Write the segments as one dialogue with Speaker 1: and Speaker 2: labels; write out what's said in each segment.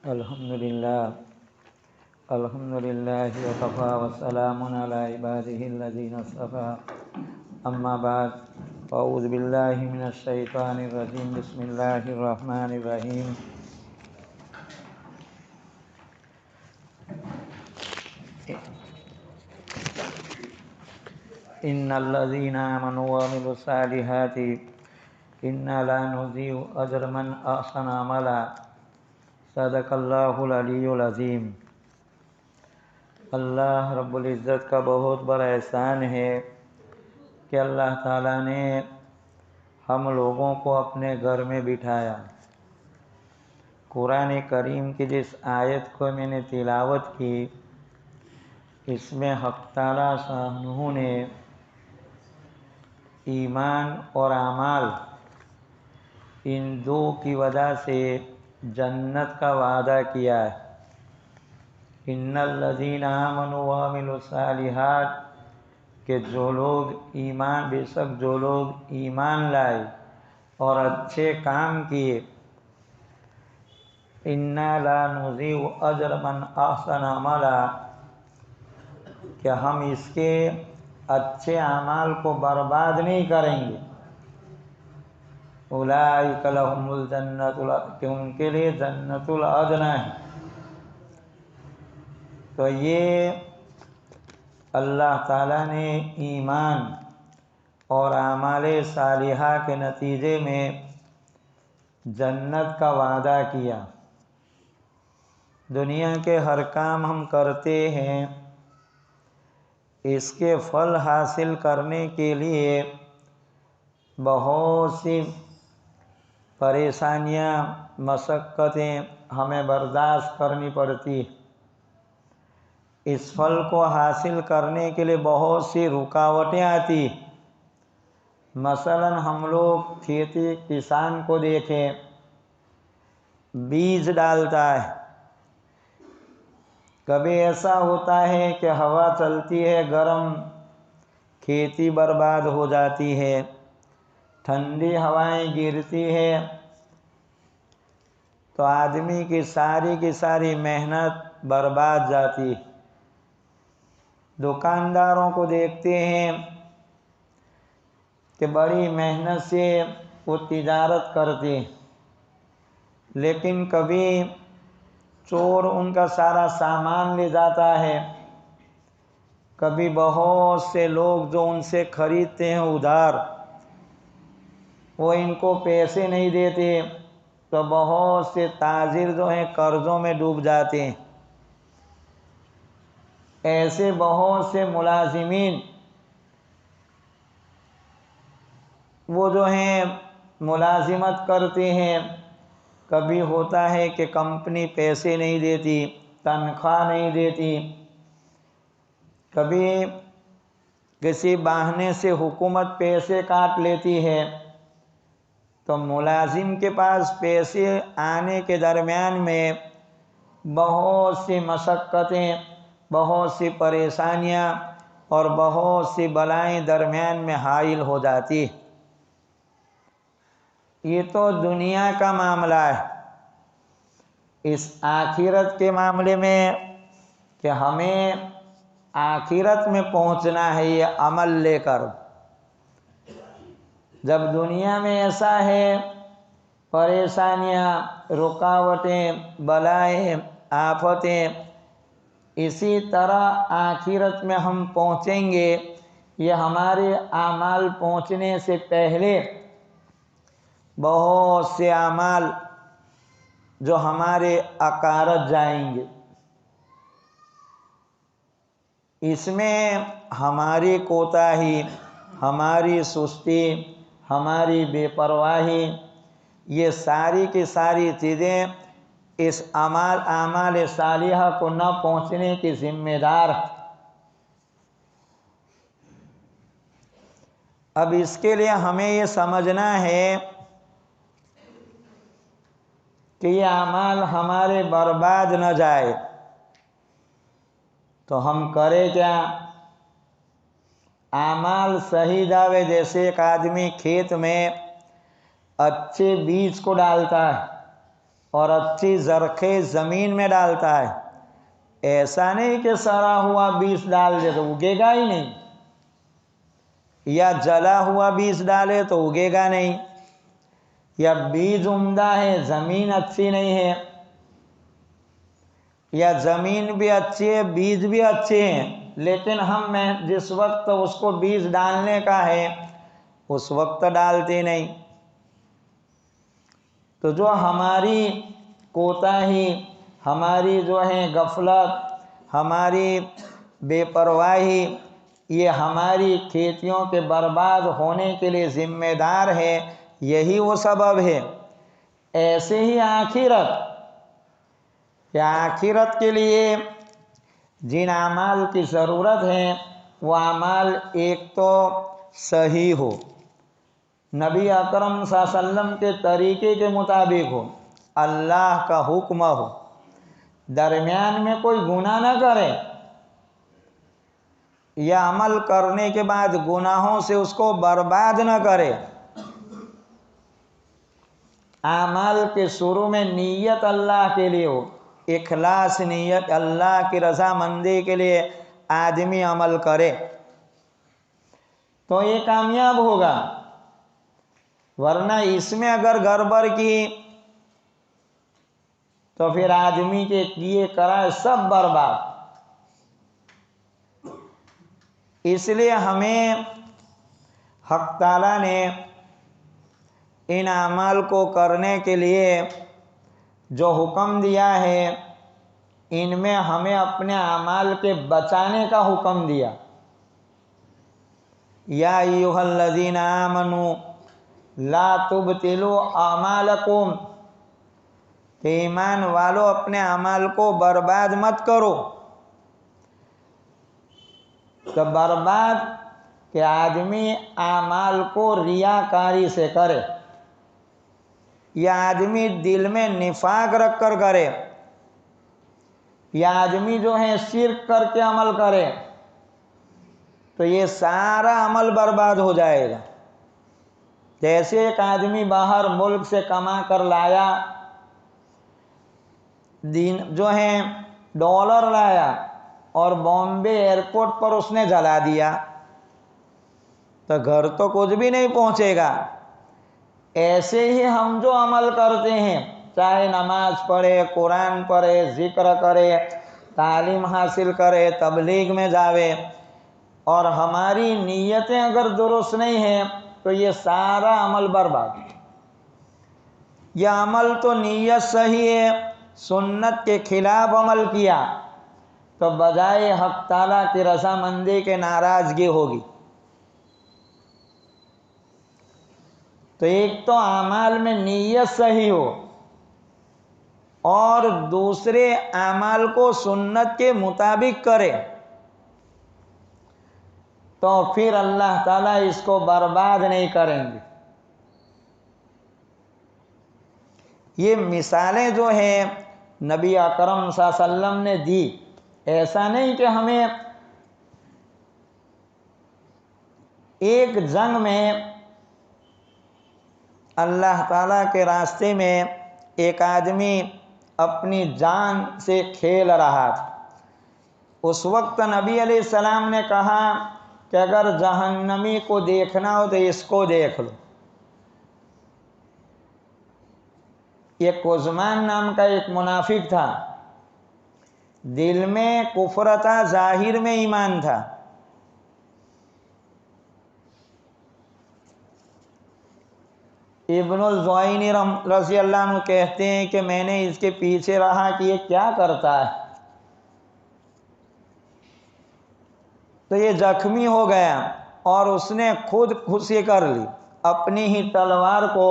Speaker 1: الحمدللہ وکفی وسلام علی عبادہ الذین اصطفی اما بعد اعوذ باللہ من الشیطان الرجیم بسم اللہ الرحمن الرحیم ان الذین آمنوا وعملوا الصالحات انا لا نضیع اجر من احسن عملا صدق اللہ العلی العظیم۔ اللہ رب العزت کا بہت بڑا احسان ہے کہ اللہ تعالیٰ نے ہم لوگوں کو اپنے گھر میں بٹھایا۔ قرآن کریم کی جس آیت کو میں نے تلاوت کی، اس میں حق تعالیٰ شانہ نے ایمان اور اعمال ان دو کی وجہ سے جنت کا وعدہ کیا ہے۔ ان الذین آمنوا وعملوا الصالحات کہ جو لوگ بے شک جو لوگ ایمان لائے اور اچھے کام کیے، انا لا نضیع اجر من احسن عملا کہ ہم اس کے اچھے اعمال کو برباد نہیں کریں گے۔ اولئک لہم الجنت کہ ان کے لیے جنت العدن ہے۔ تو یہ اللہ تعالیٰ نے ایمان اور اعمال صالحہ کے نتیجے میں جنت کا وعدہ کیا۔ دنیا کے ہر کام ہم کرتے ہیں، اس کے پھل حاصل کرنے کے لیے بہت سی پریشانیاں، مشقتیں ہمیں برداشت کرنی پڑتی۔ اس پھل کو حاصل کرنے کے لیے بہت سی رکاوٹیں آتی۔ مثلاً ہم لوگ کسان کو دیکھیں، بیج ڈالتا ہے، کبھی ایسا ہوتا ہے کہ ہوا چلتی ہے گرم، کھیتی برباد ہو جاتی ہے، ٹھنڈی ہوائیں گرتی ہے تو آدمی کی ساری محنت برباد جاتی۔ دکانداروں کو دیکھتے ہیں کہ بڑی محنت سے وہ تجارت کرتے، لیکن کبھی چور ان کا سارا سامان لے جاتا ہے، کبھی بہت سے لوگ جو ان سے خریدتے ہیں ادھار، وہ ان کو پیسے نہیں دیتے تو بہت سے تاجر جو ہیں قرضوں میں ڈوب جاتے ہیں۔ ایسے بہت سے ملازمین وہ جو ہیں ملازمت کرتے ہیں، کبھی ہوتا ہے کہ کمپنی پیسے نہیں دیتی، تنخواہ نہیں دیتی، کبھی کسی بہانے سے حکومت پیسے کاٹ لیتی ہے، تو ملازم کے پاس پیسے آنے کے درمیان میں بہت سی مشقتیں، بہت سی پریشانیاں اور بہت سی بلائیں درمیان میں حائل ہو جاتی۔ یہ تو دنیا کا معاملہ ہے۔ اس آخرت کے معاملے میں کہ ہمیں آخرت میں پہنچنا ہے یہ عمل لے کر، جب دنیا میں ایسا ہے پریشانیاں، رکاوٹیں، بلائیں، آفتیں، اسی طرح آخرت میں ہم پہنچیں گے۔ یہ ہمارے اعمال پہنچنے سے پہلے بہت سے اعمال جو ہمارے اکارت جائیں گے، اس میں ہماری کوتاہی، ہماری سستی، ہماری بے پرواہی، یہ ساری کی ساری چیزیں اس اعمال صالحہ کو نہ پہنچنے کی ذمہ دار۔ اب اس کے لیے ہمیں یہ سمجھنا ہے کہ یہ اعمال ہمارے برباد نہ جائے تو ہم کریں کیا؟ اعمال صحیح جاوے، جیسے ایک آدمی کھیت میں اچھے بیج کو ڈالتا ہے، اور اچھی زرخیز زمین میں ڈالتا ہے، ایسا نہیں کہ سڑا ہوا بیج ڈال دے تو اگے گا ہی نہیں، یا جلا ہوا بیج ڈالے تو اگے گا نہیں، یا بیج عمدہ ہے زمین اچھی نہیں ہے، یا زمین بھی اچھی ہے بیج بھی اچھے ہیں، لیکن ہم میں جس وقت اس کو بیج ڈالنے کا ہے اس وقت ڈالتے نہیں۔ تو جو ہماری کوتاہی، ہماری جو ہے غفلت، ہماری بے پرواہی، یہ ہماری کھیتیوں کے برباد ہونے کے لیے ذمہ دار ہے، یہی وہ سبب ہے۔ ایسے ہی آخرت، کہ آخرت کے لیے جن اعمال کی ضرورت ہے وہ اعمال ایک تو صحیح ہو، نبی اکرم صلی اللہ علیہ وسلم کے طریقے کے مطابق ہو، اللہ کا حکم ہو، درمیان میں کوئی گناہ نہ کرے، یا عمل کرنے کے بعد گناہوں سے اس کو برباد نہ کرے۔ اعمال کے شروع میں نیت اللہ کے لیے ہو، اخلاص نیت، اللہ کی رضامندی کے لیے آدمی عمل کرے تو یہ کامیاب ہوگا، ورنہ اس میں اگر گڑبڑ کی تو پھر آدمی کے کیے کرائے سب برباد۔ اس لیے ہمیں حق تعالیٰ نے ان اعمال کو کرنے کے لیے جو حکم دیا ہے، ان میں ہمیں اپنے اعمال کے بچانے کا حکم دیا۔ یا ایھا الذین آمنوا لا تبطلوا اعمالکم، کہ ایمان والو اپنے اعمال کو برباد مت کرو۔ کہ برباد کہ آدمی اعمال کو ریاکاری سے کرے، یا آدمی دل میں نفاق رکھ کر کرے، یا آدمی جو ہے شرک کر کے عمل کرے، تو یہ سارا عمل برباد ہو جائے گا۔ جیسے ایک آدمی باہر ملک سے کما کر لایا، جو ہے ڈالر لایا، اور بامبے ایئرپورٹ پر اس نے جلا دیا تو گھر تو کچھ بھی نہیں پہنچے گا۔ ایسے ہی ہم جو عمل کرتے ہیں، چاہے نماز پڑھے، قرآن پڑھے، ذکر کرے، تعلیم حاصل کرے، تبلیغ میں جاوے، اور ہماری نیتیں اگر درست نہیں ہیں تو یہ سارا عمل برباد۔ یہ عمل تو نیت صحیح ہے، سنت کے خلاف عمل کیا تو بجائے حق تعالیٰ کی رضامندی کے ناراضگی ہوگی۔ تو ایک تو اعمال میں نیت صحیح ہو، اور دوسرے اعمال کو سنت کے مطابق کرے، تو پھر اللہ تعالیٰ اس کو برباد نہیں کریں گے۔ یہ مثالیں جو ہیں نبی اکرم صلی اللہ علیہ وسلم نے دی، ایسا نہیں کہ ہمیں ایک جنگ میں اللہ تعالیٰ کے راستے میں ایک آدمی اپنی جان سے کھیل رہا تھا، اس وقت نبی علیہ السلام نے کہا کہ اگر جہنمی کو دیکھنا ہو تو اس کو دیکھ لو۔ یہ قزمان نام کا ایک منافق تھا، دل میں کفر تھا، ظاہر میں ایمان تھا۔ ابن الجوینی رضی اللہ عنہ کہتے ہیں کہ میں نے اس کے پیچھے رہا کہ یہ کیا کرتا ہے، تو یہ زخمی ہو گیا اور اس نے خود کشی کر لی، اپنی ہی تلوار کو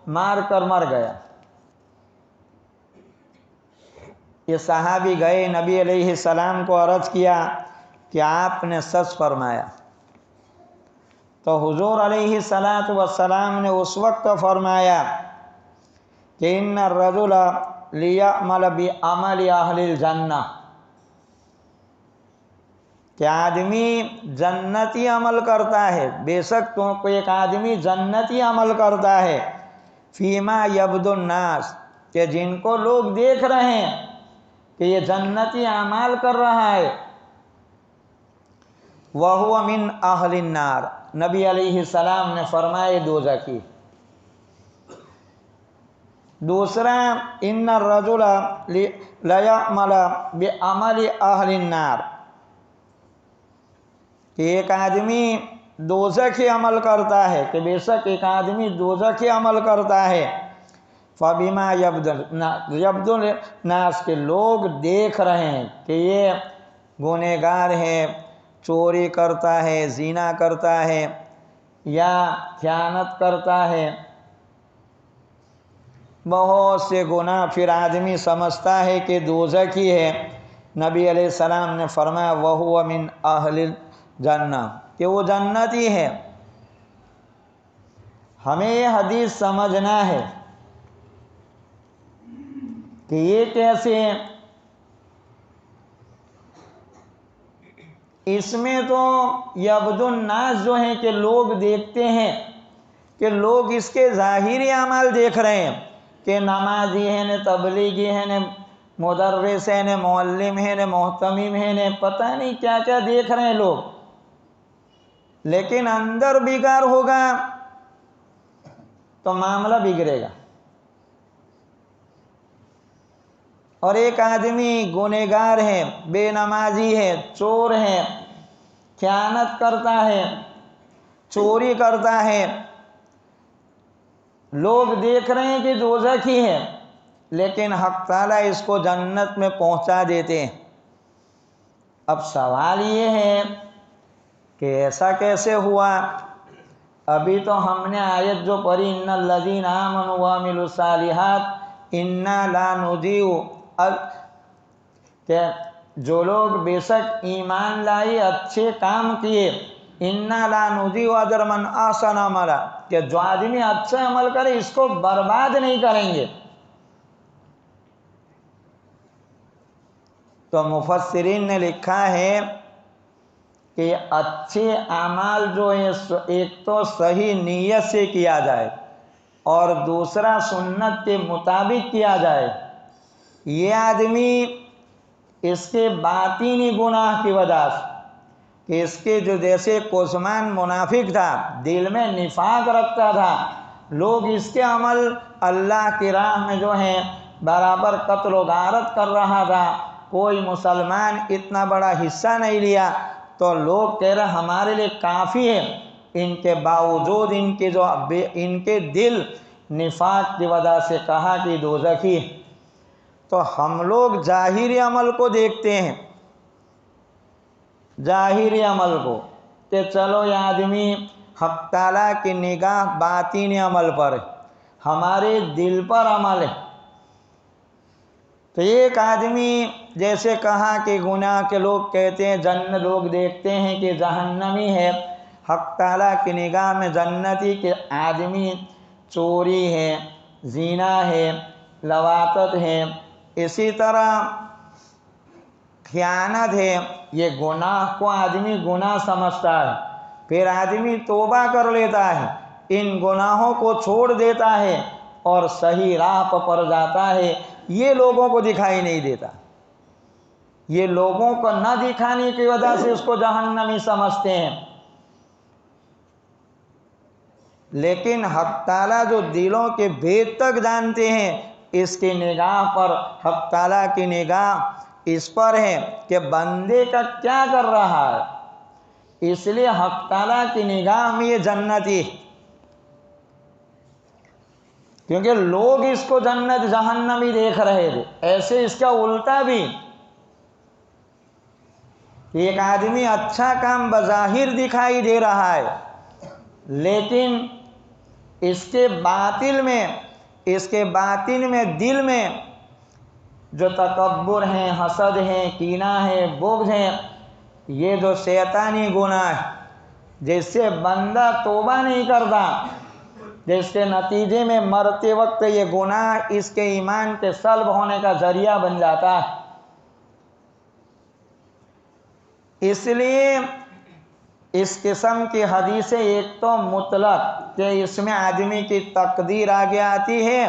Speaker 1: مار کر مر گیا۔ یہ صحابی گئے نبی علیہ السلام کو عرض کیا کہ آپ نے سچ فرمایا، تو حضور علیہ السلام نے اس وقت فرمایا کہ ان الرجل لیعمل بعمل اہل الجنہ، کہ آدمی جنتی عمل کرتا ہے، بے شک تو ایک آدمی جنتی عمل کرتا ہے، فیما یبدو الناس، کہ جن کو لوگ دیکھ رہے ہیں کہ یہ جنتی اعمال کر رہا ہے، وَهُوَ مِنْ أَهْلِ النَّارِ، نبی علیہ السلام نے فرمایا دوزخی۔ دوسرا، ان الرجل لیعمل بعمل اہل النار، کہ ایک آدمی دوزخی عمل کرتا ہے، کہ بے شک ایک آدمی دوزخی عمل کرتا ہے، فبما یبدو الناس، کے لوگ دیکھ رہے ہیں کہ یہ گنہگار ہے، چوری کرتا ہے، زنا کرتا ہے یا خیانت کرتا ہے، بہت سے گناہ، پھر آدمی سمجھتا ہے کہ دوزخی ہے۔ نبی علیہ السلام نے فرمایا وَهُوَ مِنْ أَهْلِ الْجَنَّةِ، کہ وہ جنتی ہے۔ ہمیں یہ حدیث سمجھنا ہے کہ یہ کیسے ہے۔ اس میں تو یبدو الناس جو ہیں کہ لوگ دیکھتے ہیں، کہ لوگ اس کے ظاہری اعمال دیکھ رہے ہیں کہ نمازی ہے، تبلیغی ہے، مدرس ہے، معلم ہے، محتمم ہے، پتہ نہیں کیا کیا دیکھ رہے ہیں لوگ، لیکن اندر بگاڑ ہوگا تو معاملہ بگڑے گا۔ اور ایک آدمی گنہگار ہے، بے نمازی ہے، چور ہے، خیانت کرتا ہے، چوری کرتا ہے، لوگ دیکھ رہے ہیں کہ دوزخی ہے، لیکن حق تعالیٰ اس کو جنت میں پہنچا دیتے ہیں۔ اب سوال یہ ہے کہ ایسا کیسے ہوا؟ ابھی تو ہم نے آیت جو پڑھی ان الذین آمنوا وعملوا الصالحات انا لا نضیع، کہ جو لوگ بے شک ایمان لائے، اچھے کام کیے، انا لا نضیع اجر من احسن عملا، کہ جو آدمی اچھا عمل کرے اس کو برباد نہیں کریں گے۔ تو مفسرین نے لکھا ہے کہ اچھے اعمال جو ہے ایک تو صحیح نیت سے کیا جائے اور دوسرا سنت کے مطابق کیا جائے۔ یہ آدمی اس کے باطنی گناہ کی وجہ سے، کہ اس کے جو جیسے قزمان منافق تھا، دل میں نفاق رکھتا تھا، لوگ اس کے عمل اللہ کی راہ میں جو ہیں برابر قتل و غارت کر رہا تھا، کوئی مسلمان اتنا بڑا حصہ نہیں لیا، تو لوگ کہہ رہے ہمارے لیے کافی ہے، ان کے باوجود ان کے دل نفاق کی وجہ سے کہا کہ دوزخی۔ تو ہم لوگ ظاہری عمل کو دیکھتے ہیں، ظاہری عمل کو، کہ چلو یہ آدمی حق تعالیٰ کی نگاہ باطنی عمل پر ہے، ہمارے دل پر عمل ہے۔ تو ایک آدمی جیسے کہا کہ گناہ کے لوگ کہتے ہیں جنت، لوگ دیکھتے ہیں کہ جہنمی ہے، حق تعالیٰ کی نگاہ میں جنتی، کہ آدمی چوری ہے، زنا ہے، لواطت ہے، اسی طرح خیانت ہے، یہ گناہ کو آدمی گناہ سمجھتا ہے، پھر آدمی توبہ کر لیتا ہے، ان گناہوں کو چھوڑ دیتا ہے اور صحیح راہ پر جاتا ہے۔ یہ لوگوں کو دکھائی نہیں دیتا، یہ لوگوں کو نہ دکھانے کی وجہ سے اس کو جہنمی سمجھتے ہیں، لیکن حق تعالیٰ جو دلوں کے بھید تک جانتے ہیں، اس کی نگاہ پر، حق تعالیٰ کی نگاہ اس پر ہے کہ بندے کا کیا کر رہا ہے، اس لیے حق تعالیٰ کی نگاہ میں یہ جنتی، کیونکہ لوگ اس کو جنت جہنمی دیکھ رہے تھے۔ ایسے اس کا الٹا بھی، ایک آدمی اچھا کام بظاہر دکھائی دے رہا ہے، لیکن اس کے باطن میں دل میں جو تکبر ہے، حسد ہے، کینہ ہے، بغض ہے، یہ جو شیطانی گناہ ہے، جس سے بندہ توبہ نہیں کرتا، جس کے نتیجے میں مرتے وقت یہ گناہ اس کے ایمان کے سلب ہونے کا ذریعہ بن جاتا ہے۔ اس لیے اس قسم کی حدیثیں ایک تو مطلق، کہ اس میں آدمی کی تقدیر آگے آتی ہے،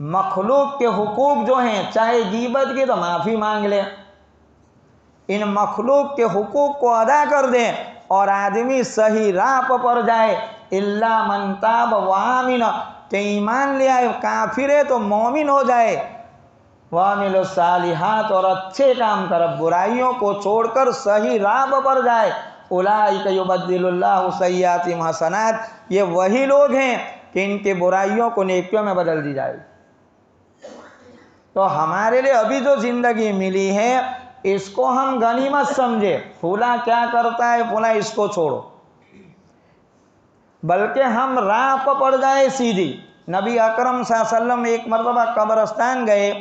Speaker 1: مخلوق کے حقوق جو ہیں، چاہے غیبت کی تو معافی مانگ لے، ان مخلوق کے حقوق کو ادا کر دیں اور آدمی صحیح راہ پر جائے۔ الا من تاب وآمن، کہ ایمان لے آئے، کافر ہے تو مومن ہو جائے، وعمل الصالحات، اور اچھے کام کر، برائیوں کو چھوڑ کر صحیح راہ پر جائے۔ اولئک یبدل اللہ سیئاتہم حسنات، یہ وہی لوگ ہیں کہ ان کے برائیوں کو نیکیوں میں بدل دی جائے۔ تو ہمارے لیے ابھی جو زندگی ملی ہے اس کو ہم غنیمت سمجھے، فلاں کیا کرتا ہے فلاں اس کو چھوڑو، بلکہ ہم راہ پر پڑ جائے سیدھی۔ نبی اکرم صلی اللہ علیہ وسلم ایک مرتبہ قبرستان گئے،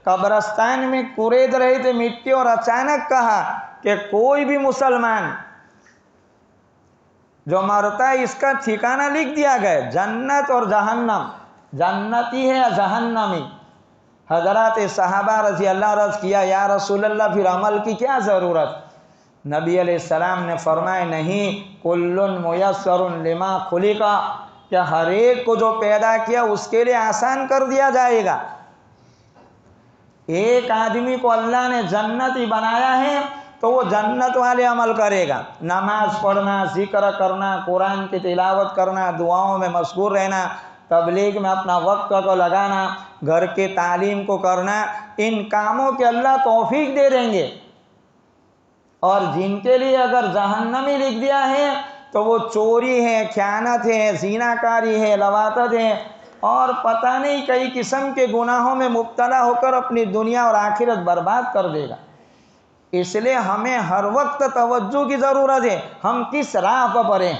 Speaker 1: قبرستان میں کورید رہے تھے مٹی، اور اچانک کہا کہ کوئی بھی مسلمان جو مرتا ہے اس کا ٹھکانہ لکھ دیا گیا، جنت اور جہنم، جنتی ہے یا جہنمی۔ حضرات صحابہ رضی اللہ عرض کیا یا رسول اللہ پھر عمل کی کیا ضرورت؟ نبی علیہ السلام نے فرمایا نہیں، کل میسر لما خلق، کہ ہر ایک کو جو پیدا کیا اس کے لیے آسان کر دیا جائے گا۔ ایک آدمی کو اللہ نے جنتی بنایا ہے تو وہ جنت والے عمل کرے گا، نماز پڑھنا، ذکر کرنا، قرآن کی تلاوت کرنا، دعاؤں میں مشغول رہنا، تبلیغ میں اپنا وقت کو لگانا، گھر کے تعلیم کو کرنا، ان کاموں کے اللہ توفیق دے دیں گے۔ اور جن کے لیے اگر جہنمی لکھ دیا ہے تو وہ چوری ہے، خیانت ہے، زنا کاری ہے، لواطت ہے، اور پتہ نہیں کئی قسم کے گناہوں میں مبتلا ہو کر اپنی دنیا اور آخرت برباد کر دے گا۔ اس لیے ہمیں ہر وقت توجہ کی ضرورت ہے، ہم کس راہ پر پڑیں۔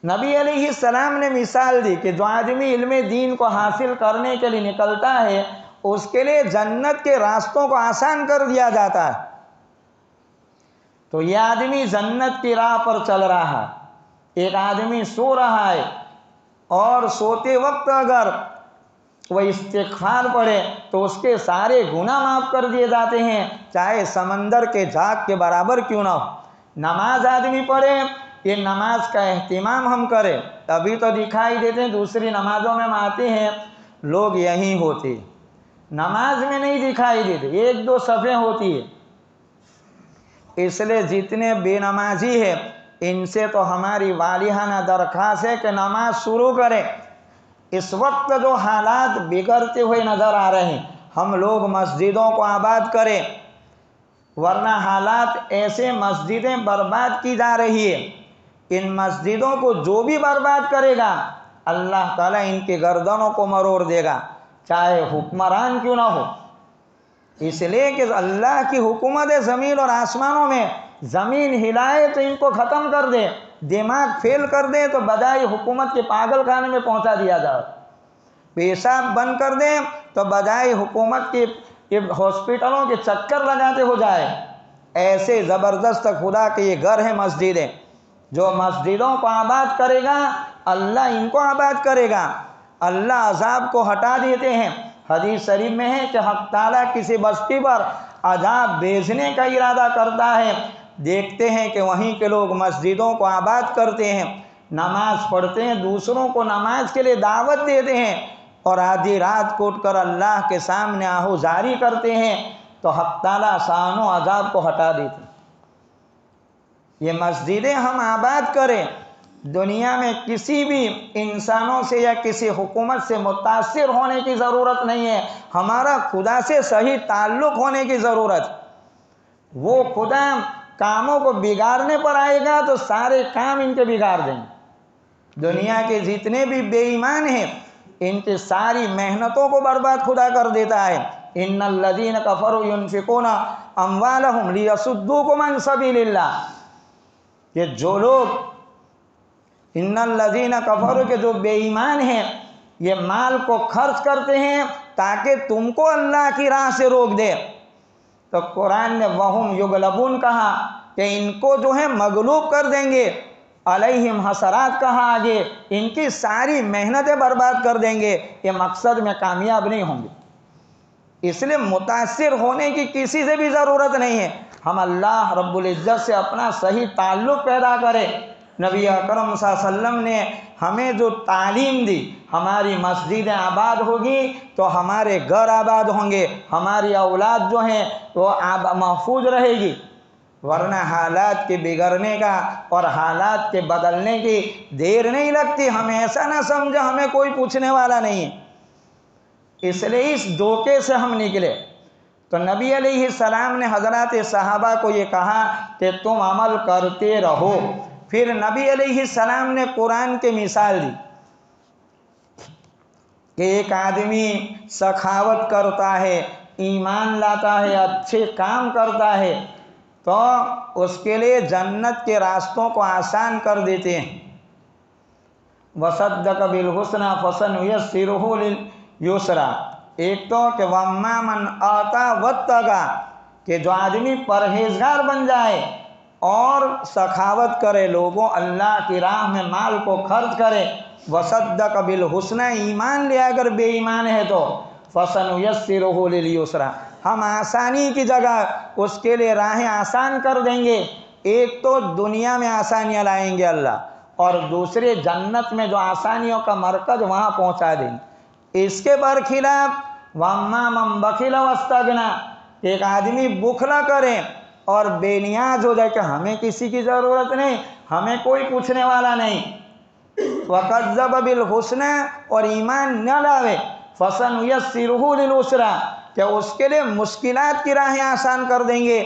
Speaker 1: نبی علیہ السلام نے مثال دی کہ جو آدمی علم دین کو حاصل کرنے کے لیے نکلتا ہے اس کے لیے جنت کے راستوں کو آسان کر دیا جاتا ہے۔ تو یہ آدمی جنت کی راہ پر چل رہا ہے، ایک آدمی سو رہا ہے اور سوتے وقت اگر وہ استغفار پڑھے تو اس کے سارے گناہ معاف کر دیے جاتے ہیں، چاہے سمندر کے جھاگ کے برابر کیوں نہ ہو۔ نماز آدمی پڑھے، یہ نماز کا اہتمام ہم کریں، ابھی تو دکھائی دیتے ہیں دوسری نمازوں میں ہم آتے ہیں لوگ یہیں ہوتے، نماز میں نہیں دکھائی دیتے، ایک دو صفیں ہوتی ہے۔ اس لیے جتنے بے نمازی ہیں ان سے تو ہماری والہانہ درخواست ہے کہ نماز شروع کریں۔ اس وقت جو حالات بگڑتے ہوئے نظر آ رہے ہیں، ہم لوگ مسجدوں کو آباد کریں، ورنہ حالات ایسے مسجدیں برباد کی جا رہی ہے۔ ان مسجدوں کو جو بھی برباد کرے گا اللہ تعالیٰ ان کے گردنوں کو مروڑ دے گا، چاہے حکمران کیوں نہ ہو۔ اس لیے کہ اللہ کی حکومت ہے زمین اور آسمانوں میں، زمین ہلائے تو ان کو ختم کر دے، دماغ فیل کر دے تو بجائے حکومت کے پاگل خانے میں پہنچا دیا جائے، پیشاب بند کر دیں تو بجائے حکومت کے ہاسپٹلوں کے چکر لگاتے ہو جائے۔ ایسے زبردست خدا کے یہ گھر ہیں مسجدیں، جو مسجدوں کو آباد کرے گا اللہ ان کو آباد کرے گا، اللہ عذاب کو ہٹا دیتے ہیں۔ حدیث شریف میں ہے کہ حق تعالیٰ کسی بستی پر عذاب بھیجنے کا ارادہ کرتا ہے، دیکھتے ہیں کہ وہیں کے لوگ مسجدوں کو آباد کرتے ہیں، نماز پڑھتے ہیں، دوسروں کو نماز کے لیے دعوت دیتے ہیں، اور آدھی رات کو اٹھ کر اللہ کے سامنے آہوزاری کرتے ہیں تو حق تعالیٰ شان و عذاب کو ہٹا دیتے ہیں۔ یہ مسجدیں ہم آباد کریں، دنیا میں کسی بھی انسانوں سے یا کسی حکومت سے متاثر ہونے کی ضرورت نہیں ہے، ہمارا خدا سے صحیح تعلق ہونے کی ضرورت۔ وہ خدا کاموں کو بگاڑنے پر آئے گا تو سارے کام ان کے بگاڑ دیں گے۔ دنیا کے جتنے بھی بے ایمان ہیں ان کی ساری محنتوں کو برباد خدا کر دیتا ہے۔ ان الذین کفروا ينفقون اموالهم لیصدوکم عن سبیل اللہ، کہ جو لوگ ان الذین کفروا کے جو بے ایمان ہیں یہ مال کو خرچ کرتے ہیں تاکہ تم کو اللہ کی راہ سے روک دے، تو قرآن نے وہم یغلبون کہا کہ ان کو جو ہے مغلوب کر دیں گے، علیہم حسرات کہا آگے ان کی ساری محنتیں برباد کر دیں گے، یہ مقصد میں کامیاب نہیں ہوں گے۔ اس لیے متاثر ہونے کی کسی سے بھی ضرورت نہیں ہے، ہم اللہ رب العزت سے اپنا صحیح تعلق پیدا کریں، نبی اکرم صلی اللہ علیہ وسلم نے ہمیں جو تعلیم دی، ہماری مسجدیں آباد ہوگی تو ہمارے گھر آباد ہوں گے، ہماری اولاد جو ہیں وہ محفوظ رہے گی، ورنہ حالات کے بگڑنے کا اور حالات کے بدلنے کی دیر نہیں لگتی۔ ہمیں ایسا نہ سمجھے ہمیں کوئی پوچھنے والا نہیں ہے، اس لیے اس دھوکے سے ہم نکلے۔ تو نبی علیہ السلام نے حضرات صحابہ کو یہ کہا کہ تم عمل کرتے رہو۔ پھر نبی علیہ السلام نے قرآن کی مثال دی کہ ایک آدمی سخاوت کرتا ہے، ایمان لاتا ہے، اچھے کام کرتا ہے تو اس کے لیے جنت کے راستوں کو آسان کر دیتے ہیں۔ وصدق بالحسنى فسنيسره لليسرى، ایک تو کہ وَأَمَّا مَنْ آتَى وَاتَّقَى، کہ جو آدمی پرہیزگار بن جائے اور سخاوت کرے، لوگوں اللہ کی راہ میں مال کو خرچ کرے، وصدق بالحسنى، ایمان لے اگر بے ایمان ہے تو فَسَنُيَسِّرُهُ لِلْيُسْرَى، ہم آسانی کی جگہ اس کے لیے راہیں آسان کر دیں گے۔ ایک تو دنیا میں آسانیاں لائیں گے اللہ، اور دوسرے جنت میں جو آسانیوں کا مرکز وہاں پہنچا دیں گے۔ اس کے برخلاف وَأَمَّا مَنْ بَخِلَ وَاسْتَغْنَى، ایک آدمی بخلا کرے اور بے نیاز ہو جائے کہ ہمیں کسی کی ضرورت نہیں، ہمیں کوئی پوچھنے والا نہیں، وَكَذَّبَ بِالْحُسْنَى، اور ایمان نہ لاوے، فَسَنُيَسِّرُهُ لِلْعُسْرَى، کہ اس کے لیے مشکلات کی راہیں آسان کر دیں گے۔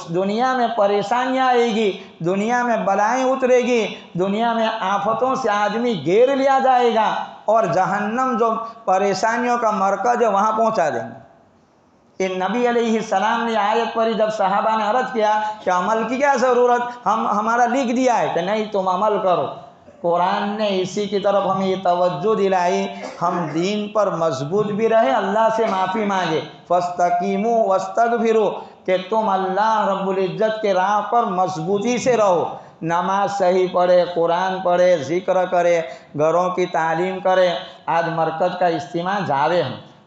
Speaker 1: دنیا میں پریشانیاں آئے گی، دنیا میں بلائیں اترے گی، دنیا میں آفتوں سے آدمی گھیر لیا جائے گا، اور جہنم جو پریشانیوں کا مرکز ہے وہاں پہنچا دیں گے۔ کہ نبی علیہ السلام نے آیت پڑھی، جب صحابہ نے عرض کیا کہ عمل کی کیا ضرورت، ہمارا لکھ دیا ہے، کہ نہیں تم عمل کرو۔ قرآن نے اسی کی طرف ہمیں یہ توجہ دلائی، ہم دین پر مضبوط بھی رہے، اللہ سے معافی مانگے، فَاسْتَقِیمُوا وَاسْتَغْفِرُوا، کہ تم اللہ رب العزت کے راہ پر مضبوطی سے رہو، نماز صحیح پڑھے، قرآن پڑھے، ذکر کرے، گھروں کی تعلیم کرے۔ آج مرکز کا اجتماع جاوے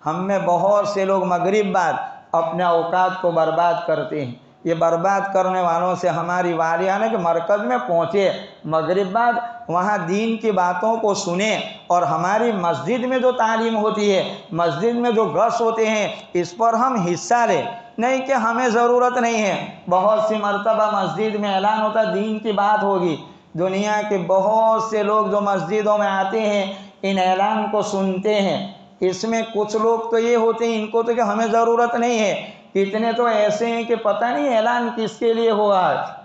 Speaker 1: ہم میں بہت سے لوگ مغرب بعد اپنے اوقات کو برباد کرتے ہیں۔ یہ برباد کرنے والوں سے ہماری والیہ نے کہ مرکز میں پہنچے، مغرب بعد وہاں دین کی باتوں کو سنیں، اور ہماری مسجد میں جو تعلیم ہوتی ہے، مسجد میں جو گش ہوتے ہیں، اس پر ہم حصہ لیں، نہیں کہ ہمیں ضرورت نہیں ہے۔ بہت سی مرتبہ مسجد میں اعلان ہوتا ہے دین کی بات ہوگی، دنیا کے بہت سے لوگ جو مسجدوں میں آتے ہیں ان اعلان کو سنتے ہیں، اس میں کچھ لوگ تو یہ ہوتے ہیں ان کو تو کہ ہمیں ضرورت نہیں ہے، کتنے تو ایسے ہیں کہ پتہ نہیں اعلان کس کے لیے ہوا ہے۔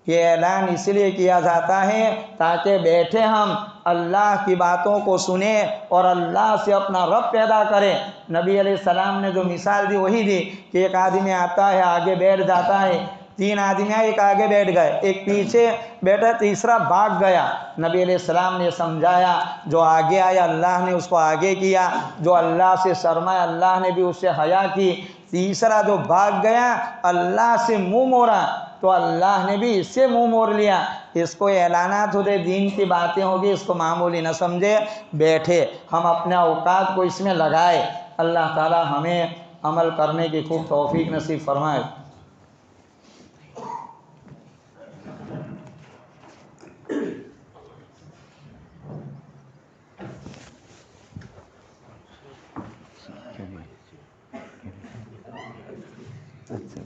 Speaker 1: یہ اعلان اس لیے کیا جاتا ہے تاکہ بیٹھے ہم اللہ کی باتوں کو سنیں اور اللہ سے اپنا رب پیدا کریں۔ نبی علیہ السلام نے جو مثال دی وہی دی کہ ایک آدمی آتا ہے، آگے بیٹھ جاتا ہے، 3 آدمی آئے، ایک آگے بیٹھ گئے، ایک پیچھے بیٹھا، تیسرا بھاگ گیا۔ نبی علیہ السلام نے سمجھایا جو آگے آیا اللہ نے اس کو آگے کیا، جو اللہ سے شرمایا اللہ نے بھی اس سے حیا کی، تیسرا جو بھاگ گیا اللہ سے منہ موڑا تو اللہ نے بھی اس سے منہ موڑ لیا۔ اس کو اعلانات ہوتے، دین کی باتیں ہوگی، اس کو معمولی نہ سمجھے، بیٹھے ہم اپنے اوقات کو اس میں لگائے۔ اللہ تعالی ہمیں عمل کرنے کی خوب توفیق نصیب فرمائے۔ اچھا